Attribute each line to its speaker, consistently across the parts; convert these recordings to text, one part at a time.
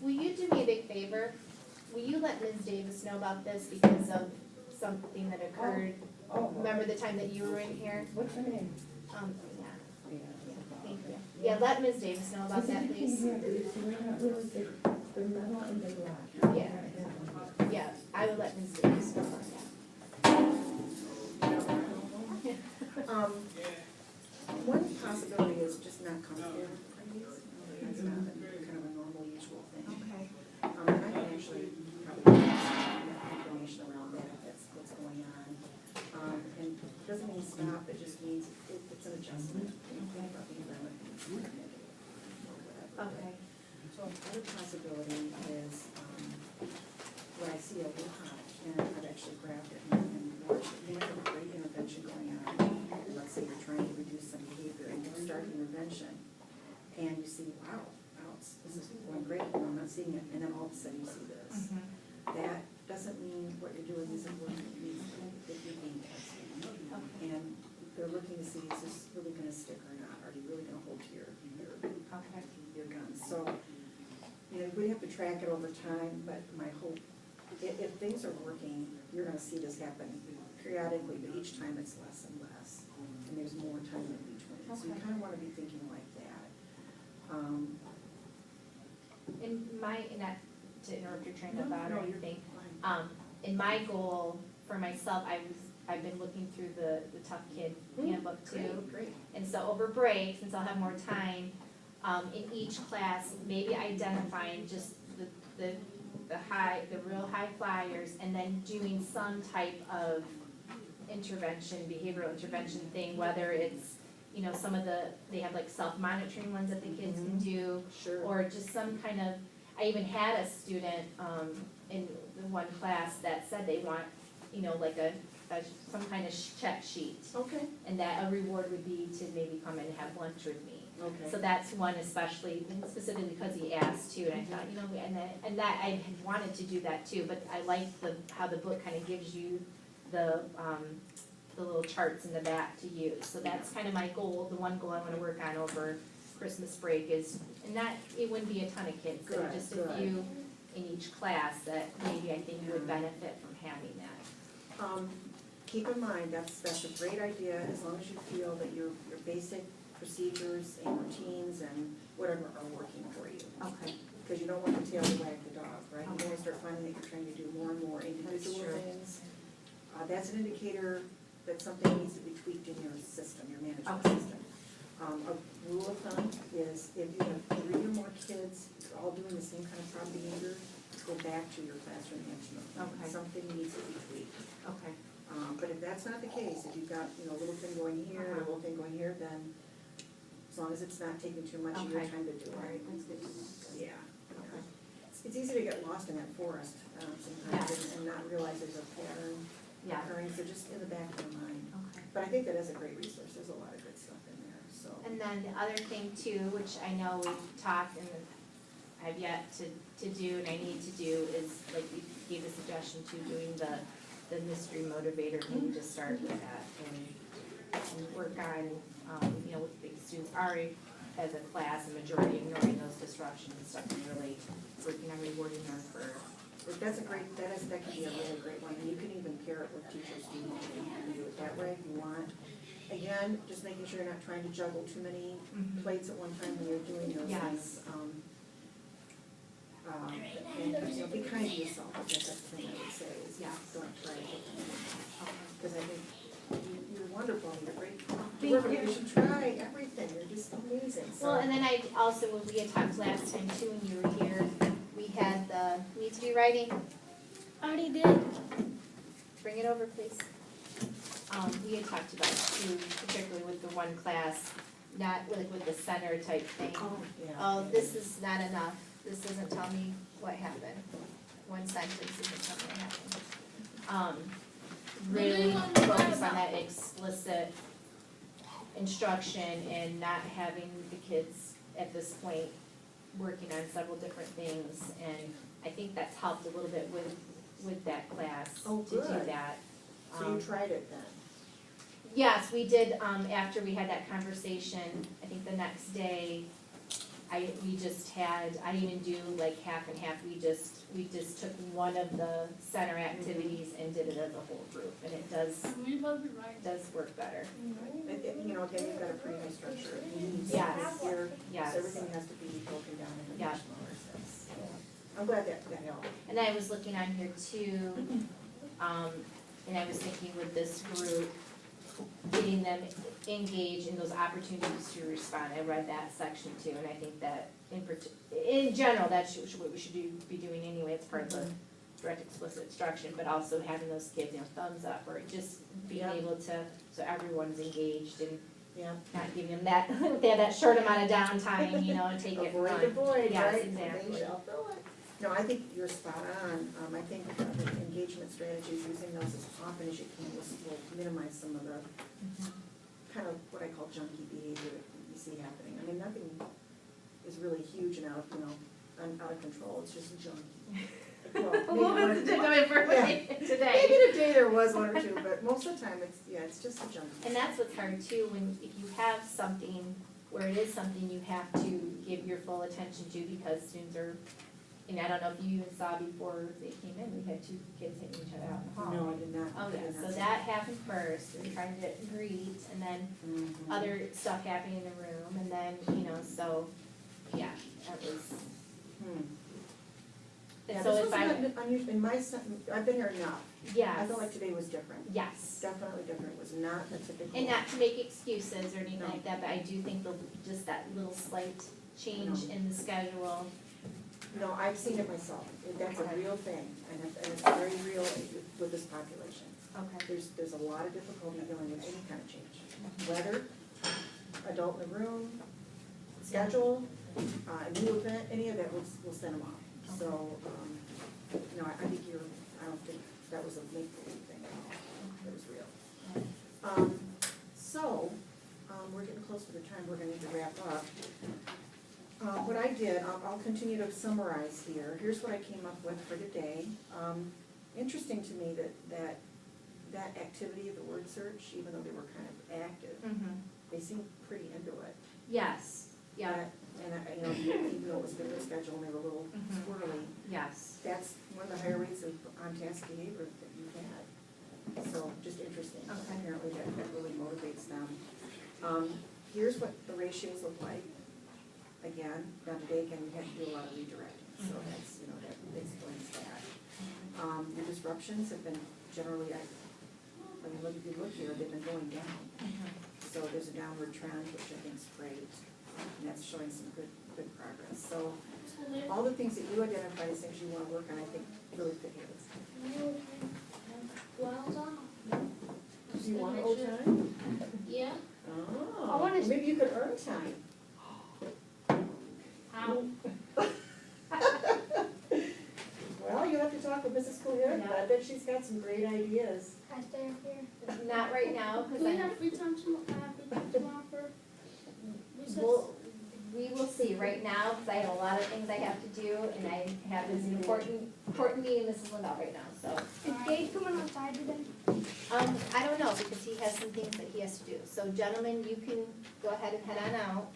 Speaker 1: Will you do me a big favor? Will you let Ms. Davis know about this because of something that occurred? Remember the time that you were in here?
Speaker 2: What's her name?
Speaker 1: Yeah. Thank you. Yeah, let Ms. Davis know about that, please. Yeah. Yeah, I would let Ms. Davis know about that.
Speaker 3: One possibility is just not come here. It's not kind of a normal, usual thing.
Speaker 1: Okay.
Speaker 3: And I can actually probably get some information around that, if that's what's going on. And it doesn't mean stop, it just means it's an adjustment.
Speaker 1: Okay.
Speaker 3: So another possibility is, what I see a lot, and I've actually grabbed it and watched it. You have a great intervention going on. Let's say you're trying to reduce some behavior and you start the intervention and you see, wow, this is going great, and I'm not seeing it, and then all of a sudden you see this. That doesn't mean what you're doing isn't working, it means that you're being tested. And they're looking to see, is this really gonna stick or not? Are you really gonna hold to your guns? So, you know, we have to track it over time, but my hope, if things are working, you're gonna see this happen periodically, but each time it's less and less, and there's more time in between. So you kind of want to be thinking like that.
Speaker 1: And not to interrupt your train of thought or
Speaker 3: No, you're
Speaker 1: anything,
Speaker 3: fine.
Speaker 1: in my goal for myself, I've been looking through the Tough Kid handbook too.
Speaker 3: Great.
Speaker 1: And so over break, since I'll have more time, in each class, maybe identifying just the real high flyers, and then doing some type of intervention, behavioral intervention thing, whether it's, you know, they have like self-monitoring ones that the kids can do,
Speaker 3: Sure.
Speaker 1: or just some kind of, I even had a student, in the one class that said they want, you know, like some kind of check sheet.
Speaker 3: Okay.
Speaker 1: And that a reward would be to maybe come and have lunch with me.
Speaker 3: Okay.
Speaker 1: So that's one especially, and specifically because he asked too, and I thought, you know, and that I had wanted to do that too, but I like how the book kind of gives you the little charts in the back to use. So that's kind of my goal, the one goal I want to work on over Christmas break is, and it wouldn't be a ton of kids, so just a few in each class that maybe I think would benefit from having that.
Speaker 3: Keep in mind, that's a great idea, as long as you feel that your basic procedures and routines and whatever are working for you.
Speaker 1: Okay.
Speaker 3: Because you don't want the tail to wag the dog, right? You want to start finding that you're trying to do more and more individual things. That's an indicator that something needs to be tweaked in your system, your management system. A rule of thumb is if you have 3 or more kids all doing the same kind of problem behavior, go back to your classroom management.
Speaker 1: Okay.
Speaker 3: Something needs to be tweaked.
Speaker 1: Okay.
Speaker 3: But if that's not the case, if you've got, you know, a little thing going here, and a little thing going here, then as long as it's not taking too much of your time to do it.
Speaker 1: That's good to know.
Speaker 3: Yeah. It's easy to get lost in that forest sometimes and not realize there's a pattern occurring, so just in the back of your mind.
Speaker 1: Okay.
Speaker 3: But I think that is a great resource, there's a lot of good stuff in there, so.
Speaker 1: And then the other thing too, which I know we've talked and I've yet to do and I need to do is, like you gave a suggestion to doing the mystery motivator, maybe just start with that and work on, you know, with the students already as a class, a majority ignoring those disruptions and stuff, and really working on rewarding them for.
Speaker 3: That's a great, that can be a really great one, and you can even pair it with teachers, you can do it that way if you want. Again, just making sure you're not trying to juggle too many plates at one time when you're doing those things. And, you know, be kind to yourself, I guess that's the thing I would say, is don't try to hit them. Because I think you're wonderful, you're great. You should try everything, you're just amazing. So.
Speaker 1: Well, and then I also, when we had talked last time too, when you were here, we had the need to be writing.
Speaker 4: Already did.
Speaker 1: Bring it over, please. We had talked about too, particularly with the one class, not like with the center type thing. Oh, this is not enough. This doesn't tell me what happened. One sentence doesn't tell me what happened. Really focus on that explicit instruction and not having the kids at this point working on several different things. And I think that's helped a little bit with that class to do that.
Speaker 3: So you tried it then?
Speaker 1: Yes, we did, after we had that conversation, I think the next day, we just had, I didn't even do like half and half, we just took one of the center activities and did it as a whole group, and it does work better.
Speaker 3: You know, again, you've got a pretty nice structure.
Speaker 1: Yes.
Speaker 3: Here,
Speaker 1: Yes.
Speaker 3: so everything has to be broken down into
Speaker 1: Yeah.
Speaker 3: smaller steps. I'm glad that helped.
Speaker 1: And I was looking on here too, and I was thinking with this group, getting them engaged in those opportunities to respond. I read that section too, and I think that in general, that's what we should be doing anyway. It's part of the direct explicit instruction, but also having those kids, thumbs up, or just being able to, so everyone's engaged and not giving them that, they have that short amount of downtime, and take it and run.
Speaker 3: Avoid,
Speaker 1: Yes,
Speaker 3: right?
Speaker 1: exactly.
Speaker 3: They shall fill it. No, I think you're spot on. I think the engagement strategies, using those as often as you can, will minimize some of the kind of what I call junky behavior that you see happening. I mean, nothing is really huge and out of control. It's just junky.
Speaker 1: What was it today?
Speaker 3: Maybe today there was one or two, but most of the time it's just a junky.
Speaker 1: And that's what's hard too, if you have something where it is something you have to give your full attention to, because students are, and I don't know if you even saw before they came in, we had 2 kids hitting each other out in the hall.
Speaker 3: No, I did not.
Speaker 1: Oh, yeah, so that happened first, we tried to greet, and then other stuff happening in the room, and then, so, yeah, that was.
Speaker 3: Yeah,
Speaker 1: So
Speaker 3: this
Speaker 1: if
Speaker 3: was unusual, in my son, I've been here enough.
Speaker 1: yes.
Speaker 3: I felt like today was different.
Speaker 1: Yes.
Speaker 3: Definitely different. It was not the typical.
Speaker 1: And not to make excuses or anything
Speaker 3: No.
Speaker 1: like that, but I do think just that little slight change in the schedule.
Speaker 3: No, I've seen it myself. That's a real thing, and it's very real with this population.
Speaker 1: Okay.
Speaker 3: There's a lot of difficulty dealing with any kind of change. Weather, adult in the room, schedule, new event, any of that will send them off. So, no, I think I don't think that was a make-believe thing at all. It was real. So, we're getting close to the time we're gonna need to wrap up. What I did, I'll continue to summarize here. Here's what I came up with for today. Interesting to me that activity of the word search, even though they were kind of active, they seemed pretty into it.
Speaker 1: Yes, yeah,
Speaker 3: And, even though it was a different schedule and they were a little squirrely,
Speaker 1: yes.
Speaker 3: that's one of the higher rates of on-task behavior that you've had. So, just interesting.
Speaker 1: Okay.
Speaker 3: Apparently that really motivates them. Here's what the ratios look like. Again, now today, we had to do a lot of redirecting, so that's, that explains that. The disruptions have been generally, if you look here, they've been going down. So there's a downward trend, which I think is great, and that's showing some good progress. So all the things that you identified as things you want to work on, I think really fit here. Do you want old time?
Speaker 4: Yeah.
Speaker 3: Oh, maybe you could earn time.
Speaker 4: How?
Speaker 3: Well, you have to talk with Mrs. Clear, but I bet she's got some great ideas.
Speaker 4: Can I stay up here?
Speaker 1: Not right now, because
Speaker 4: Do we have free time tomorrow for recess?
Speaker 1: we will see. Right now, because I have a lot of things I have to do, and I have this important meeting with Mrs. Lindahl right now, so.
Speaker 4: Is Gabe coming outside today?
Speaker 1: I don't know, because he has some things that he has to do. So gentlemen, you can go ahead and head on out,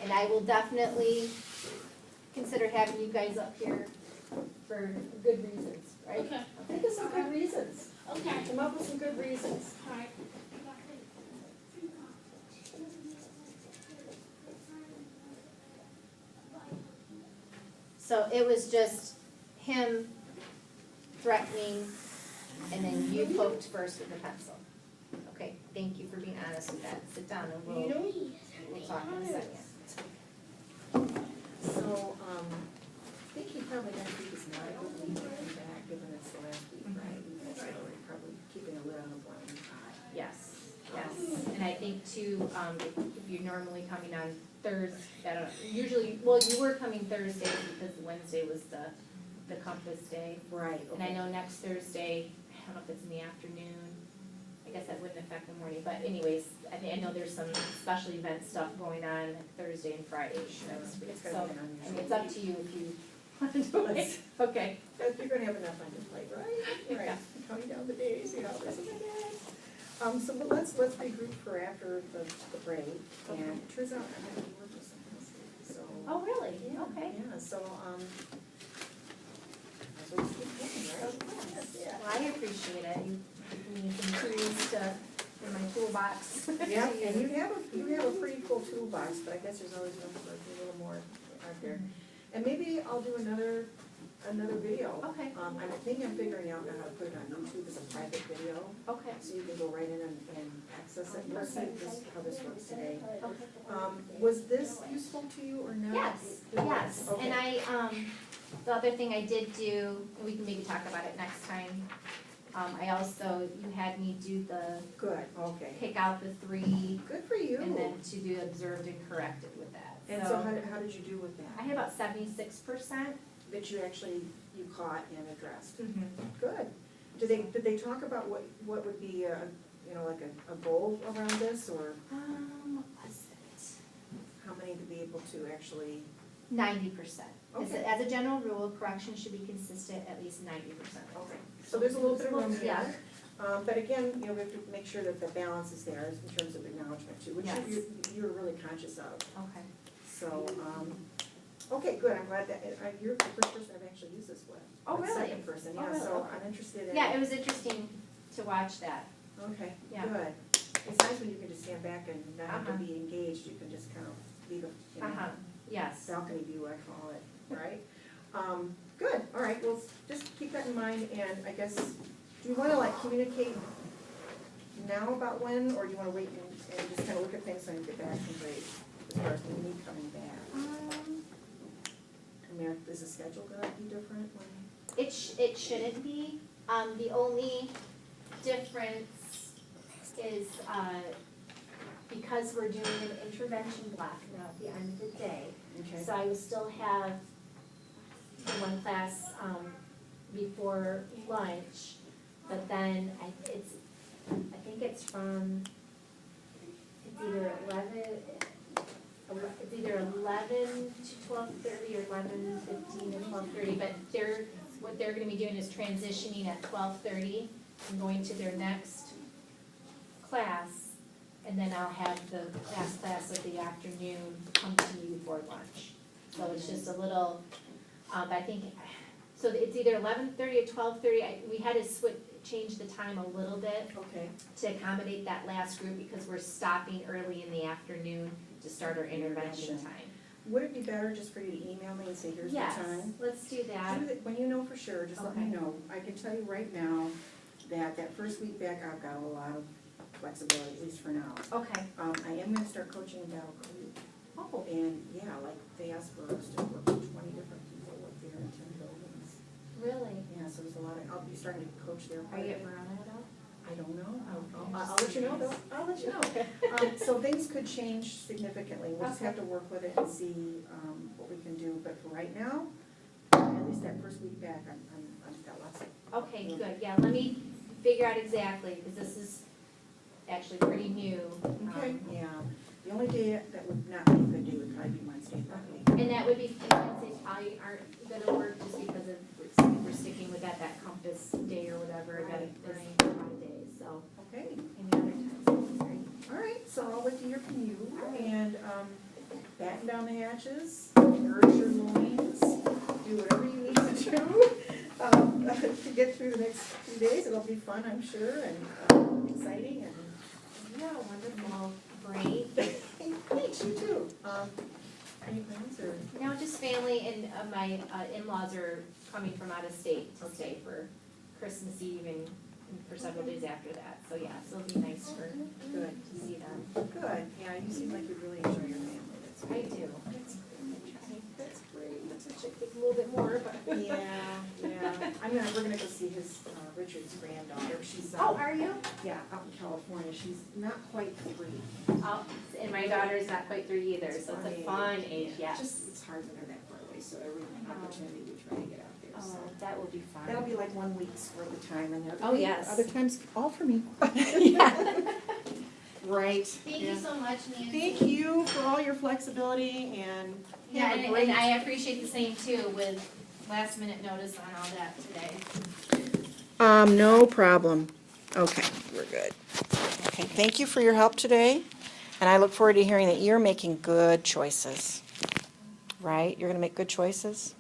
Speaker 1: and I will definitely consider having you guys up here for good reasons, right?
Speaker 4: Okay.
Speaker 3: Think of some good reasons.
Speaker 4: Okay.
Speaker 3: Come up with some good reasons.
Speaker 4: All right.
Speaker 1: So it was just him threatening, and then you poked first with the pencil. Okay, thank you for being honest with that. Sit down and we'll talk in a second.
Speaker 3: So, I think he probably next week is not a good week to come back, given it's the last week, right? So we're probably keeping a lid on the blind eye.
Speaker 1: Yes, yes, and I think too, if you're normally coming on Thursday, I don't know, usually, well, you were coming Thursday because Wednesday was the compass day.
Speaker 3: Right.
Speaker 1: And I know next Thursday, I don't know if it's in the afternoon, I guess that wouldn't affect the morning, but anyways, I know there's some special event stuff going on Thursday and Friday next week.
Speaker 3: It's
Speaker 1: So,
Speaker 3: gonna be
Speaker 1: I mean,
Speaker 3: unusual.
Speaker 1: it's up to you if you want to do it. Okay.
Speaker 3: But you're gonna have enough on your plate, right? Right. Counting down the days, this is my day. So let's regroup for after the break, and it turns out I'm gonna be working with something else. So
Speaker 1: Oh, really?
Speaker 3: Yeah,
Speaker 1: Okay.
Speaker 3: yeah, so, that's what we keep doing, right? Yeah.
Speaker 1: Well, I appreciate it. You give me some tools to, in my toolbox.
Speaker 3: Yeah, and you have a pretty full toolbox, but I guess there's always room for a little more out there. And maybe I'll do another video.
Speaker 1: Okay.
Speaker 3: I'm figuring out now how to put it on YouTube as a private video,
Speaker 1: Okay.
Speaker 3: so you can go right in and access it. We'll see how this works today.
Speaker 1: Okay.
Speaker 3: Was this useful to you or not?
Speaker 1: Yes,
Speaker 3: It was?
Speaker 1: yes.
Speaker 3: Okay.
Speaker 1: And the other thing I did do, and we can maybe talk about it next time, I also, you had me do the,
Speaker 3: Good, okay.
Speaker 1: pick out the 3,
Speaker 3: Good for you.
Speaker 1: and then to do observed and corrected with that.
Speaker 3: And so how did you do with
Speaker 1: I
Speaker 3: that?
Speaker 1: had about 76%.
Speaker 3: That you actually, you caught and addressed?
Speaker 1: Mm-hmm.
Speaker 3: Good. Did they talk about what would be like a goal around this, or
Speaker 1: What was it?
Speaker 3: how many to be able to actually?
Speaker 1: 90%.
Speaker 3: Okay.
Speaker 1: As a general rule, correction should be consistent at least 90%.
Speaker 3: Okay. So there's a little bit of room
Speaker 1: Yeah.
Speaker 3: here. But again, we have to make sure that the balance is there in terms of acknowledgement too, which
Speaker 1: Yes.
Speaker 3: you're really conscious of.
Speaker 1: Okay.
Speaker 3: So, okay, good, I'm glad that, you're the first person I've actually used this with.
Speaker 1: Oh,
Speaker 3: The
Speaker 1: really?
Speaker 3: Second person,
Speaker 1: Oh,
Speaker 3: yeah,
Speaker 1: really?
Speaker 3: so
Speaker 1: Okay.
Speaker 3: I'm interested in.
Speaker 1: Yeah, it was interesting to watch that.
Speaker 3: Okay,
Speaker 1: Yeah.
Speaker 3: good. It's nice when you can just stand back and not have to
Speaker 1: Uh-huh.
Speaker 3: be engaged, you can just kind of be the,
Speaker 1: Yes.
Speaker 3: balcony view, I call it, right? Good, all right, well, just keep that in mind, and I guess, do you wanna like communicate now about when, or do you wanna wait and just kinda look at things when you get back from break, as far as me coming back? I mean, is the schedule gonna be different when?
Speaker 1: It shouldn't be. The only difference is, because we're doing an intervention block now at the end of the day.
Speaker 3: Okay.
Speaker 1: So I will still have the one class, before lunch, but then I think it's from, it's either 11 to 12:30 or 11:15 to 12:30, but what they're gonna be doing is transitioning at 12:30 and going to their next class, and then I'll have the last class of the afternoon come to me before lunch. So it's just a little, I think, so it's either 11:30 or 12:30, we had to change the time a little bit
Speaker 3: Okay,
Speaker 1: to accommodate that last group because we're stopping early in the afternoon to start our intervention time.
Speaker 3: would it be better just for you to email me and say, here's the
Speaker 1: Yes,
Speaker 3: time?
Speaker 1: let's do that.
Speaker 3: When you know for sure, just let me
Speaker 1: Okay.
Speaker 3: know. I can tell you right now that first week back, I've got a lot of flexibility, at least for now.
Speaker 1: Okay.
Speaker 3: I am gonna start coaching in Battle Creek,
Speaker 1: Oh,
Speaker 3: and yeah, like, they asked for us to work with 20 different people up there in 10 buildings.
Speaker 1: really?
Speaker 3: Yeah, so there's a lot of, I'll be starting to coach there.
Speaker 1: Are you at Verona at all?
Speaker 3: I don't know.
Speaker 1: Okay.
Speaker 3: I'll let you know though. I'll let you know. So things could change significantly. We'll just have to work with it and see, what we can do. But for right now, at least that first week back, I've got lots of.
Speaker 1: Okay, good, yeah, let me figure out exactly, because this is actually pretty new.
Speaker 3: Okay, yeah. The only day that would not be a good day would probably be Wednesday that week.
Speaker 1: And that would be, Wednesdays probably aren't gonna work just because of, we're sticking with that compass day or whatever, that is a lot of days, so.
Speaker 3: Okay,
Speaker 1: Any other times, that would be great.
Speaker 3: all right, so I'll wait to hear from you, and, batten down the hatches, gird your loins, do whatever you need to do, to get through the next few days. It'll be fun, I'm sure, and, exciting, and,
Speaker 1: Yeah, wonderful, great.
Speaker 3: thanks, you too. Any plans, or?
Speaker 1: Now just family and my in-laws are coming from out of state to stay for Christmas Eve and for several days after that. So yeah, so it'll be nice for,
Speaker 3: Good,
Speaker 1: to see them.
Speaker 3: good, yeah, you seem like you really enjoy your family, that's
Speaker 1: I
Speaker 3: great.
Speaker 1: do.
Speaker 3: That's great.
Speaker 1: Wish I could take a little bit more, but.
Speaker 3: Yeah, yeah, we're gonna go see his, Richard's granddaughter, she's,
Speaker 1: Oh, are you?
Speaker 3: yeah, out in California, she's not quite 3.
Speaker 1: Oh, and my daughter's not quite 3 either, so it's a fun age, yes.
Speaker 3: Just, it's hard when they're that far away, so every opportunity we try to get out there, so.
Speaker 1: Oh, that will be fun.
Speaker 3: That'll be like 1 week's worth of time, and
Speaker 1: Oh, yes.
Speaker 3: other times, all for me.
Speaker 1: Yeah.
Speaker 3: Right.
Speaker 1: Thank you so much, Nancy.
Speaker 3: Thank you for all your flexibility, and
Speaker 1: Yeah,
Speaker 3: have a
Speaker 1: and
Speaker 3: great.
Speaker 1: I appreciate the same too with last minute notice on all that today.
Speaker 3: No problem. Okay, we're good. Okay, thank you for your help today, and I look forward to hearing that you're making good choices.
Speaker 2: right? You're gonna make good choices?